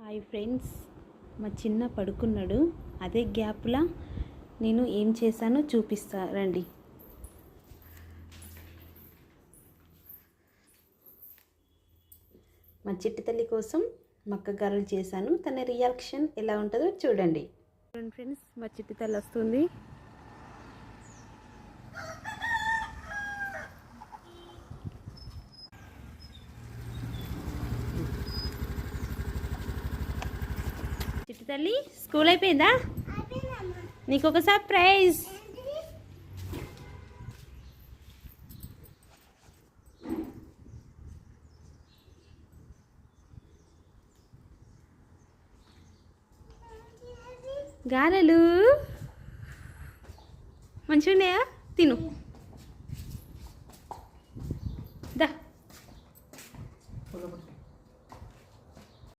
Hi friends, మా చిన్న పడుకున్నాడు. అదే గ్యాప్లా నేను ఏం చేశానో చూపిస్తా రండి. మా చిట్టి తల్లి కోసం మక్క గారెలు చేశాను. తన రియాక్షన్ ఎలా ఉంటుందో చూడండి. చూడండి ఫ్రెండ్స్, మా చిట్టి తల్లి వస్తుంది. చిట్టి తల్లి, స్కూల్ అయిపోయిందా? నీకు ఒక సర్ప్రైజ్. గారెలు మంచిగా ఉన్నాయా? తిను.